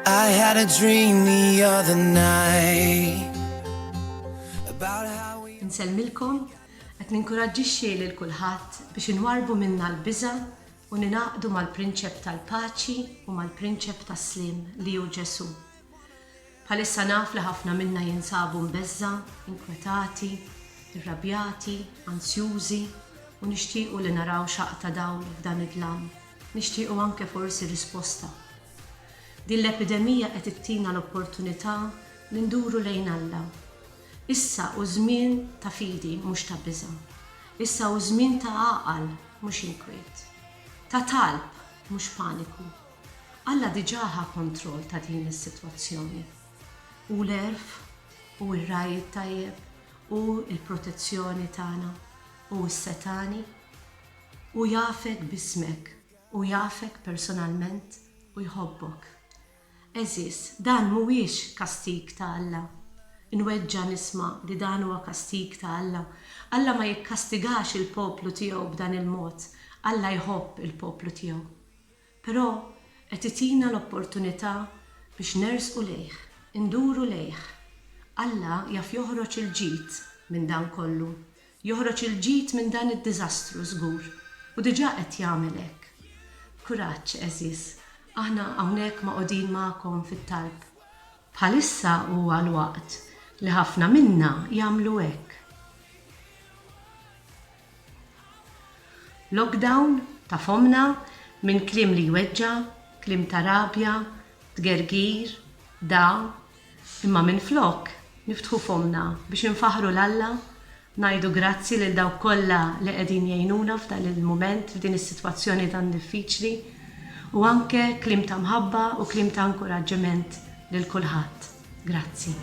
I had a dream the other night about how we Nsellmilkom qed ninkoraġġixxi lil kulħadd biex inwarbu minna l-biża' u ninaqdu mal-prinċep tal-paċi u mal-prinċep tas-sliem li hu Ġesu. Bħalissa naf li ħafna minna jinsabu mbeżza, inkwetati, irrabjati, ansjużi u nixtiequ li naraw xaqta dawl f'dan id-dlam. Nixtiequ anke forsi risposta. Din l-epidemija qed ittina l-opportunità li nduru lejn Alla. Issa hu żmien ta' fidi mhux ta' biża'. Issa hu żmien ta' għaqal mhux inkwiet. Ta' talb mhux paniku. Alla diġà ħa kontroll ta' din is-sitwazzjoni. U l-erf, u r-rajt tajjeb, u l-protezzjoni tagħna, u s-setani, u jafek bismek, u jafek personalment, u jħobbok. Eżis, dan mhuwiex kastik ta' Alla. Inweġġa nisma' li dan huwa kastik ta' Alla. Alla ma jikkastigax il-poplu tiegħu b'dan il-mod. Alla jħobb il-poplu tiegħu. Però qed itina l-opportunità biex nersqu lejh, induru lejh. Alla jaf joħroġ il-ġid minn dan kollu. Joħroġ il-ġid minn dan id-diżastru żgur. U diġà qed jagħmel hekk. Kuraġġ eżis. Aħna hawnhekk maqogħdin magħkom fit-talb. Bħalissa huwa l-waqt li ħafna minna jagħmlu hekk. Lockdown ta' fomna minn kliem li jweġġa, kliem ta' rabja, tgergir, daw, imma minn flok niftħu fomna biex infaħru l-Alla, ngħidu grazzi lil dawk kollha li qegħdin jgħinuna f'dan il-mument f'din is-sitwazzjoni tan diffiċli. U anke kliem ta' mħabba u kliem ta' inkoraġġiment lil kulħadd. Grazzi.